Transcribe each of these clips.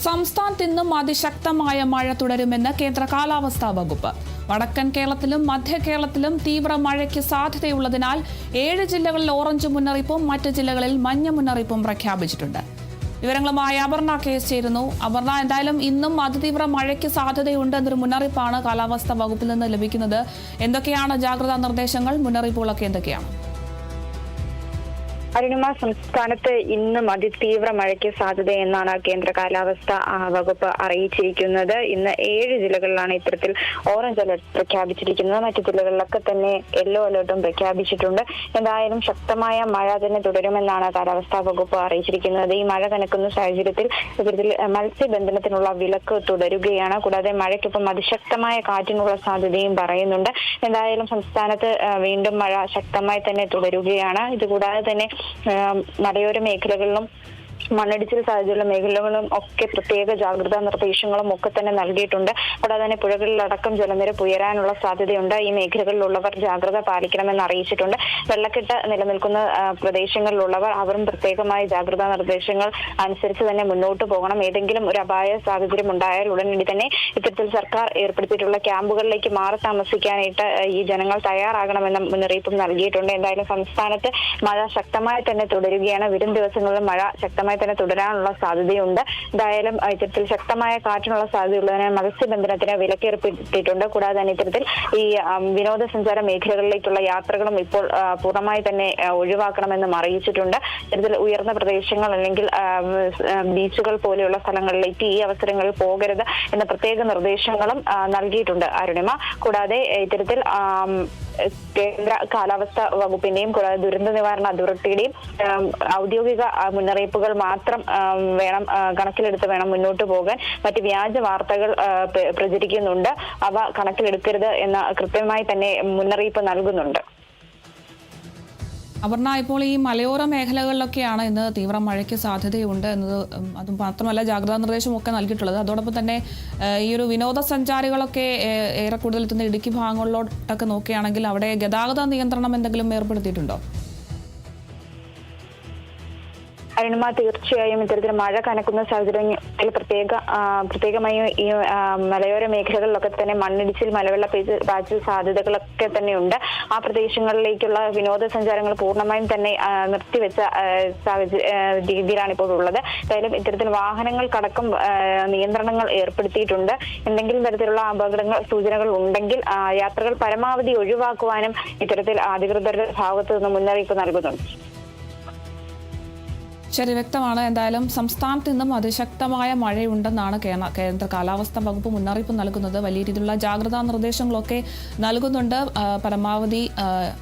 സംസ്ഥാനത്ത് ഇന്നും അതിശക്തമായ മഴ തുടരുമെന്ന് കേന്ദ്ര കാലാവസ്ഥാ വകുപ്പ്. വടക്കൻ കേരളത്തിലും മധ്യ കേരളത്തിലും തീവ്ര മഴയ്ക്ക് സാധ്യതയുള്ളതിനാൽ 7 ജില്ലകളിൽ ഓറഞ്ച് മുന്നറിയിപ്പും മറ്റ് ജില്ലകളിൽ മഞ്ഞ മുന്നറിയിപ്പും പ്രഖ്യാപിച്ചിട്ടുണ്ട്. വിവരങ്ങളുമായി അപർണ കേസ് ചേരുന്നു. അപർണ, എന്തായാലും ഇന്നും അതിതീവ്ര മഴയ്ക്ക് സാധ്യതയുണ്ട് എന്നൊരു മുന്നറിയിപ്പാണ് കാലാവസ്ഥാ വകുപ്പിൽ നിന്ന് ലഭിക്കുന്നത്. എന്തൊക്കെയാണ് ജാഗ്രതാ നിർദ്ദേശങ്ങൾ, മുന്നറിയിപ്പുകളൊക്കെ എന്തൊക്കെയാണ്? അരുണിമ, സംസ്ഥാനത്ത് ഇന്നും അതിതീവ്ര മഴയ്ക്ക് സാധ്യതയെന്നാണ് കേന്ദ്ര കാലാവസ്ഥാ വകുപ്പ് അറിയിച്ചിരിക്കുന്നത്. ഇന്ന് 7 ജില്ലകളിലാണ് ഇത്തരത്തിൽ ഓറഞ്ച് അലർട്ട് പ്രഖ്യാപിച്ചിരിക്കുന്നത്. മറ്റു ജില്ലകളിലൊക്കെ തന്നെ യെല്ലോ അലർട്ടും പ്രഖ്യാപിച്ചിട്ടുണ്ട്. എന്തായാലും ശക്തമായ മഴ തന്നെ തുടരുമെന്നാണ് കാലാവസ്ഥാ വകുപ്പ് അറിയിച്ചിരിക്കുന്നത്. ഈ മഴ കനക്കുന്ന സാഹചര്യത്തിൽ ഇത്തരത്തിൽ മത്സ്യബന്ധനത്തിനുള്ള വിലക്ക് തുടരുകയാണ്. കൂടാതെ മഴയ്ക്കൊപ്പം അതിശക്തമായ കാറ്റിനുള്ള സാധ്യതയും പറയുന്നുണ്ട്. എന്തായാലും സംസ്ഥാനത്ത് വീണ്ടും മഴ ശക്തമായി തന്നെ തുടരുകയാണ്. ഇതുകൂടാതെ തന്നെ മലയോര മേഖലകളിലും മണ്ണിടിച്ചിൽ സാധ്യതയുള്ള മേഖലകളും ഒക്കെ പ്രത്യേക ജാഗ്രതാ നിർദ്ദേശങ്ങളും ഒക്കെ തന്നെ നൽകിയിട്ടുണ്ട്. കൂടാതെ തന്നെ പുഴകളിലടക്കം ജലനിരപ്പ് ഉയരാനുള്ള സാധ്യതയുണ്ട്. ഈ മേഖലകളിലുള്ളവർ ജാഗ്രത പാലിക്കണമെന്ന് അറിയിച്ചിട്ടുണ്ട്. വെള്ളക്കെട്ട് നിലനിൽക്കുന്ന പ്രദേശങ്ങളിലുള്ളവർ അവരും പ്രത്യേകമായ ജാഗ്രതാ നിർദ്ദേശങ്ങൾ അനുസരിച്ച് തന്നെ മുന്നോട്ട് പോകണം. ഏതെങ്കിലും ഒരു അപായ സാഹചര്യം ഉണ്ടായാൽ ഉടനടി തന്നെ ഇത്തരത്തിൽ സർക്കാർ ഏർപ്പെടുത്തിയിട്ടുള്ള ക്യാമ്പുകളിലേക്ക് മാറി താമസിക്കാനായിട്ട് ഈ ജനങ്ങൾ തയ്യാറാകണമെന്ന മുന്നറിയിപ്പും നൽകിയിട്ടുണ്ട്. എന്തായാലും സംസ്ഥാനത്ത് മഴ ശക്തമായി തന്നെ തുടരുകയാണ്. വരും ദിവസങ്ങളിൽ മഴ ശക്തമായി തന്നെ തുടരാനുള്ള സാധ്യതയുണ്ട്. എന്തായാലും ഇത്തരത്തിൽ ശക്തമായ കാറ്റിനുള്ള സാധ്യതയുള്ളതിനാൽ മത്സ്യബന്ധനത്തിന് വിലക്കേർപ്പെടുത്തിയിട്ടുണ്ട്. കൂടാതെ തന്നെ ഇത്തരത്തിൽ ഈ വിനോദസഞ്ചാര മേഖലകളിലേക്കുള്ള യാത്രകളും ഇപ്പോൾ പൂർണ്ണമായി തന്നെ ഒഴിവാക്കണമെന്നും അറിയിച്ചിട്ടുണ്ട്. ഇത്തരത്തിൽ ഉയർന്ന പ്രദേശങ്ങൾ അല്ലെങ്കിൽ ബീച്ചുകൾ പോലെയുള്ള സ്ഥലങ്ങളിലേക്ക് ഈ അവസരങ്ങളിൽ പോകരുത് എന്ന പ്രത്യേക നിർദ്ദേശങ്ങളും നൽകിയിട്ടുണ്ട് അരുണിമ. കൂടാതെ ഇത്തരത്തിൽ കേന്ദ്ര കാലാവസ്ഥാ വകുപ്പിന്റെയും കൂടാതെ ദുരന്ത നിവാരണ അതോറിറ്റിയുടെയും ഔദ്യോഗിക മുന്നറിയിപ്പുകൾ മാത്രം കണക്കിലെടുത്ത് വേണം മുന്നോട്ട് പോകാൻ. മറ്റ് വ്യാജ വാർത്തകൾ പ്രചരിക്കുന്നുണ്ട്, അവ കണക്കിലെടുക്കരുത് എന്ന കൃത്യമായി തന്നെ മുന്നറിയിപ്പ് നൽകുന്നുണ്ട്. അപർണ, ഇപ്പോൾ ഈ മലയോര മേഖലകളിലൊക്കെയാണ് ഇന്ന് തീവ്ര മഴയ്ക്ക് സാധ്യതയുണ്ട് എന്നത്, അത് മാത്രമല്ല ജാഗ്രതാ നിർദ്ദേശമൊക്കെ നൽകിയിട്ടുള്ളത്. അതോടൊപ്പം തന്നെ ഈ ഒരു വിനോദസഞ്ചാരികളൊക്കെ ഏറെ കൂടുതൽ എത്തുന്ന ഇടുക്കി ഭാഗങ്ങളിലോട്ടൊക്കെ നോക്കുകയാണെങ്കിൽ അവിടെ ഗതാഗത നിയന്ത്രണം എന്തെങ്കിലും ഏർപ്പെടുത്തിയിട്ടുണ്ടോ? അരുണിമ, തീർച്ചയായും ഇത്തരത്തിൽ മഴ കനക്കുന്ന സാഹചര്യത്തിൽ പ്രത്യേകമായി ഈ മലയോര മേഖലകളിലൊക്കെ തന്നെ മണ്ണിടിച്ചിൽ, മലവെള്ള പാച്ചിൽ സാധ്യതകളൊക്കെ തന്നെയുണ്ട്. ആ പ്രദേശങ്ങളിലേക്കുള്ള വിനോദസഞ്ചാരങ്ങൾ പൂർണ്ണമായും തന്നെ നിർത്തിവെച്ച രീതിയിലാണ് ഇപ്പോൾ ഉള്ളത്. എന്തായാലും ഇത്തരത്തിൽ വാഹനങ്ങൾക്കടക്കം നിയന്ത്രണങ്ങൾ ഏർപ്പെടുത്തിയിട്ടുണ്ട്. എന്തെങ്കിലും തരത്തിലുള്ള അപകടങ്ങൾ സൂചനകൾ ഉണ്ടെങ്കിൽ യാത്രകൾ പരമാവധി ഒഴിവാക്കുവാനും ഇത്തരത്തിൽ അധികൃതരുടെ ഭാഗത്തു നിന്ന് മുന്നറിയിപ്പ് നൽകുന്നുണ്ട്. ശരി, വ്യക്തമാണ്. എന്തായാലും സംസ്ഥാനത്ത് നിന്നും അതിശക്തമായ മഴയുണ്ടെന്നാണ് കേന്ദ്ര കാലാവസ്ഥാ വകുപ്പ് മുന്നറിയിപ്പ് നൽകുന്നത്. വലിയ രീതിയിലുള്ള ജാഗ്രതാ നിർദ്ദേശങ്ങളൊക്കെ നൽകുന്നുണ്ട്. പരമാവധി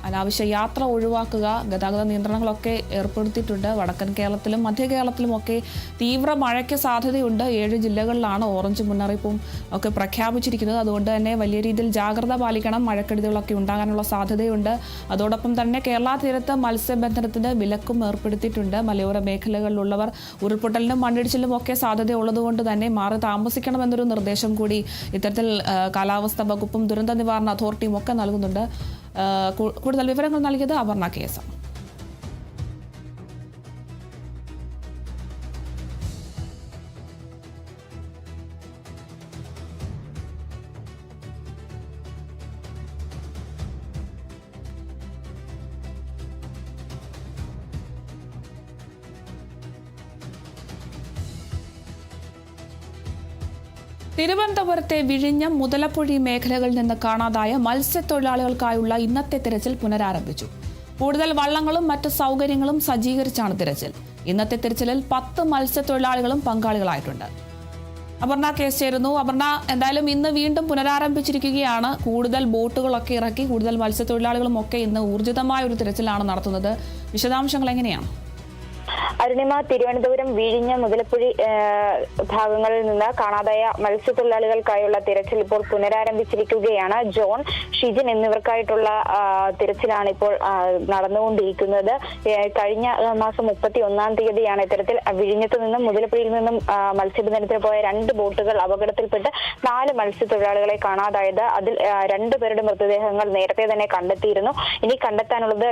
അനാവശ്യ യാത്ര ഒഴിവാക്കുക, ഗതാഗത നിയന്ത്രണങ്ങളൊക്കെ ഏർപ്പെടുത്തിയിട്ടുണ്ട്. വടക്കൻ കേരളത്തിലും മധ്യ കേരളത്തിലും ഒക്കെ തീവ്ര മഴയ്ക്ക് സാധ്യതയുണ്ട്. 7 ജില്ലകളിലാണ് ഓറഞ്ച് മുന്നറിയിപ്പും ഒക്കെ പ്രഖ്യാപിച്ചിരിക്കുന്നത്. അതുകൊണ്ട് തന്നെ വലിയ രീതിയിൽ ജാഗ്രത പാലിക്കണം. മഴക്കെടുതികളൊക്കെ ഉണ്ടാകാനുള്ള സാധ്യതയുണ്ട്. അതോടൊപ്പം തന്നെ കേരള തീരത്ത് മത്സ്യബന്ധനത്തിന് വിലക്കും ഏർപ്പെടുത്തിയിട്ടുണ്ട്. മലയോര മേഖലകളിലുള്ളവർ ഉരുൾപൊട്ടലിനും മണ്ണിടിച്ചിലും ഒക്കെ സാധ്യത ഉള്ളതുകൊണ്ട് തന്നെ മാറി താമസിക്കണമെന്നൊരു നിർദ്ദേശം കൂടി ഇത്തരത്തിൽ കാലാവസ്ഥാ വകുപ്പും ദുരന്ത നിവാരണ അതോറിറ്റിയും ഒക്കെ നൽകുന്നുണ്ട്. കൂടുതൽ വിവരങ്ങൾ നൽകിയത് അപർണ കേസ്. തിരുവനന്തപുരത്തെ വിഴിഞ്ഞം, മുതലപ്പൊഴി മേഖലകളിൽ നിന്ന് കാണാതായ മത്സ്യത്തൊഴിലാളികൾക്കായുള്ള ഇന്നത്തെ തിരച്ചിൽ പുനരാരംഭിച്ചു. കൂടുതൽ വള്ളങ്ങളും മറ്റ് സൗകര്യങ്ങളും സജ്ജീകരിച്ചാണ് തിരച്ചിൽ. ഇന്നത്തെ തിരച്ചിലിൽ 10 മത്സ്യത്തൊഴിലാളികളും പങ്കാളികളായിട്ടുണ്ട്. അപർണ കേസ് ചേരുന്നു. അപർണ, എന്തായാലും ഇന്ന് വീണ്ടും പുനരാരംഭിച്ചിരിക്കുകയാണ്. കൂടുതൽ ബോട്ടുകളൊക്കെ ഇറക്കി കൂടുതൽ മത്സ്യത്തൊഴിലാളികളും ഒക്കെ ഇന്ന് ഊർജിതമായ ഒരു തിരച്ചിലാണ് നടത്തുന്നത്. വിശദാംശങ്ങൾ എങ്ങനെയാണ്? അരുണിമ, തിരുവനന്തപുരം വിഴിഞ്ഞ, മുതലപ്പൊഴി ഭാഗങ്ങളിൽ നിന്ന് കാണാതായ മത്സ്യത്തൊഴിലാളികൾക്കായുള്ള തിരച്ചിൽ ഇപ്പോൾ പുനരാരംഭിച്ചിരിക്കുകയാണ്. ജോൺ, ഷിജിൻ എന്നിവർക്കായിട്ടുള്ള തിരച്ചിലാണ് ഇപ്പോൾ നടന്നുകൊണ്ടിരിക്കുന്നത്. കഴിഞ്ഞ മാസം 31-ാം തീയതിയാണ് ഇത്തരത്തിൽ വിഴിഞ്ഞത്തു നിന്നും മുതലപ്പൊഴിയിൽ നിന്നും മത്സ്യബന്ധനത്തിന് പോയ 2 ബോട്ടുകൾ അപകടത്തിൽപ്പെട്ട് 4 മത്സ്യത്തൊഴിലാളികളെ കാണാതായത്. അതിൽ 2 പേരുടെ മൃതദേഹങ്ങൾ നേരത്തെ തന്നെ കണ്ടെത്തിയിരുന്നു. ഇനി കണ്ടെത്താനുള്ളത്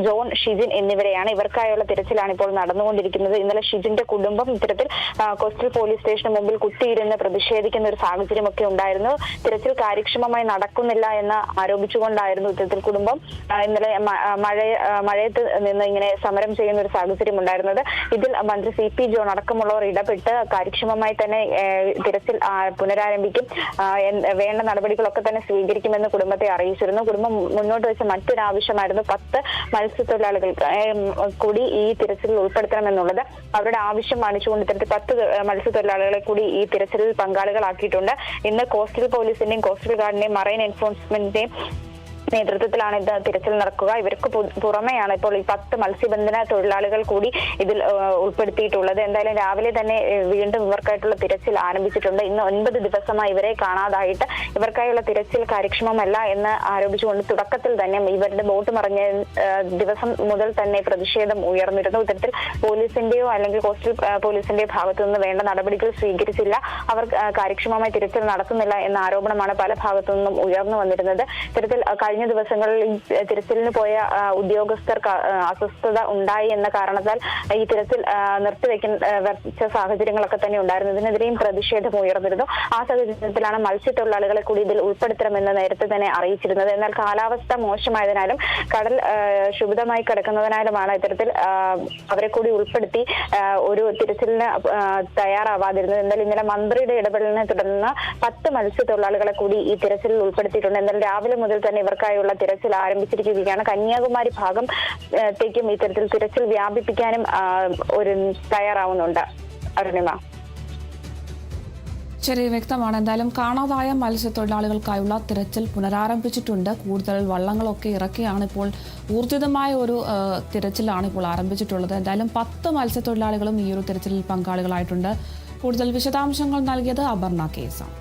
ജോൺ, ഷിജിൻ എന്നിവരെയാണ്. ഇവർക്കായുള്ള തിരച്ചിലാണ് ഇപ്പോൾ നടന്നുകൊണ്ടിരിക്കുന്നത്. ഇന്നലെ ഷിജിന്റെ കുടുംബം ഇത്തരത്തിൽ കോസ്റ്റൽ പോലീസ് സ്റ്റേഷന് മുമ്പിൽ കുത്തിയിരുന്ന് പ്രതിഷേധിക്കുന്ന ഒരു സാഹചര്യമൊക്കെ ഉണ്ടായിരുന്നു. തിരച്ചിൽ കാര്യക്ഷമമായി നടക്കുന്നില്ല എന്ന് ആരോപിച്ചുകൊണ്ടായിരുന്നു ഇത്തരത്തിൽ കുടുംബം ഇന്നലെ മഴയത്ത് നിന്ന് ഇങ്ങനെ സമരം ചെയ്യുന്ന ഒരു സാഹചര്യം ഉണ്ടായിരുന്നത്. ഇതിൽ മന്ത്രി CP ജോൺ അടക്കമുള്ളവർ ഇടപെട്ട് കാര്യക്ഷമമായി തന്നെ തിരച്ചിൽ പുനരാരംഭിക്കും, വേണ്ട നടപടികളൊക്കെ തന്നെ സ്വീകരിക്കുമെന്ന് കുടുംബത്തെ അറിയിച്ചിരുന്നു. കുടുംബം മുന്നോട്ട് വെച്ച മറ്റൊരു ആവശ്യമായിരുന്നു 10 മത്സ്യത്തൊഴിലാളികൾ കൂടി ഈ തിരച്ചിലിൽ ഉൾപ്പെടുത്തണമെന്നുള്ളത്. അവരുടെ ആവശ്യം മാനിച്ചുകൊണ്ട് ഇത്തരത്തിൽ 10 മത്സ്യത്തൊഴിലാളികളെ കൂടി ഈ തിരച്ചിലിൽ പങ്കാളികളാക്കിയിട്ടുണ്ട്. ഇന്ന് കോസ്റ്റൽ പോലീസിന്റെയും കോസ്റ്റൽ ഗാർഡിന്റെയും മറൈൻ എൻഫോഴ്സ്മെന്റിന്റെയും നേതൃത്വത്തിലാണ് ഇത് തിരച്ചിൽ നടക്കുക. ഇവർക്ക് പുറമെയാണ് ഇപ്പോൾ ഈ 10 മത്സ്യബന്ധന തൊഴിലാളികൾ കൂടി ഇതിൽ ഉൾപ്പെടുത്തിയിട്ടുള്ളത്. എന്തായാലും രാവിലെ തന്നെ വീണ്ടും ഇവർക്കായിട്ടുള്ള തിരച്ചിൽ ആരംഭിച്ചിട്ടുണ്ട്. ഇന്ന് 9 ദിവസമായി ഇവരെ കാണാതായിട്ട് ഇവർക്കായുള്ള തിരച്ചിൽ കാര്യക്ഷമമല്ല എന്ന് ആരോപിച്ചുകൊണ്ട് തുടക്കത്തിൽ തന്നെ ഇവരുടെ ബോട്ട് മറിഞ്ഞ ദിവസം മുതൽ തന്നെ പ്രതിഷേധം ഉയർന്നിരുന്നു. ഇത്തരത്തിൽ പോലീസിന്റെയോ അല്ലെങ്കിൽ കോസ്റ്റൽ പോലീസിന്റെയോ ഭാഗത്തു നിന്ന് വേണ്ട നടപടികൾ സ്വീകരിച്ചില്ല, അവർ കാര്യക്ഷമമായി തിരച്ചിൽ നടത്തുന്നില്ല എന്ന ആരോപണമാണ് പല ഭാഗത്തു നിന്നും ഉയർന്നു വന്നിരുന്നത്. ഇത്തരത്തിൽ കഴിഞ്ഞ ദിവസങ്ങളിൽ ഈ തിരച്ചിലിന് പോയ ഉദ്യോഗസ്ഥർക്ക് അസ്വസ്ഥത ഉണ്ടായി എന്ന കാരണത്താൽ ഈ തിരച്ചിൽ നിർത്തിവെച്ച സാഹചര്യങ്ങളൊക്കെ തന്നെ ഉണ്ടായിരുന്നു. ഇതിനെതിരെയും പ്രതിഷേധം ഉയർന്നിരുന്നു. ആ സാഹചര്യത്തിലാണ് മത്സ്യത്തൊഴിലാളികളെ കൂടി ഇതിൽ ഉൾപ്പെടുത്തണമെന്ന് നേരത്തെ തന്നെ അറിയിച്ചിരുന്നത്. എന്നാൽ കാലാവസ്ഥ മോശമായതിനാലും കടൽ ശുഭിതമായി കിടക്കുന്നതിനാലുമാണ് ഇത്തരത്തിൽ അവരെ കൂടി ഉൾപ്പെടുത്തി ഒരു തിരച്ചിലിന് തയ്യാറാവാതിരുന്നത്. എന്നാൽ ഇന്നലെ മന്ത്രിയുടെ ഇടപെടലിനെ തുടർന്ന് 10 മത്സ്യത്തൊഴിലാളികളെ കൂടി ഈ തിരച്ചിലിൽ ഉൾപ്പെടുത്തിയിട്ടുണ്ട്. എന്നാൽ രാവിലെ മുതൽ തന്നെ ഇവർക്കായുള്ള തിരച്ചിൽ ആരംഭിച്ചിരിക്കുകയാണ്. കന്യാകുമാരി ഭാഗത്തേക്കും ഇത്തരത്തിൽ തിരച്ചിൽ വ്യാപിപ്പിക്കാനും ഒരു തയ്യാറാവുന്നുണ്ട്. അരുണിമ. ശരി, വ്യക്തമാണ്. എന്തായാലും കാണാതായ മത്സ്യത്തൊഴിലാളികൾക്കായുള്ള തിരച്ചിൽ പുനരാരംഭിച്ചിട്ടുണ്ട്. കൂടുതൽ വള്ളങ്ങളൊക്കെ ഇറക്കിയാണ് ഇപ്പോൾ ഊർജിതമായ ഒരു തിരച്ചിലാണ് ഇപ്പോൾ ആരംഭിച്ചിട്ടുള്ളത്. എന്തായാലും 10 മത്സ്യത്തൊഴിലാളികളും ഈ ഒരു തിരച്ചിലിൽ പങ്കാളികളായിട്ടുണ്ട്. കൂടുതൽ വിശദാംശങ്ങൾ നൽകിയത് അപർണ കേസാണ്.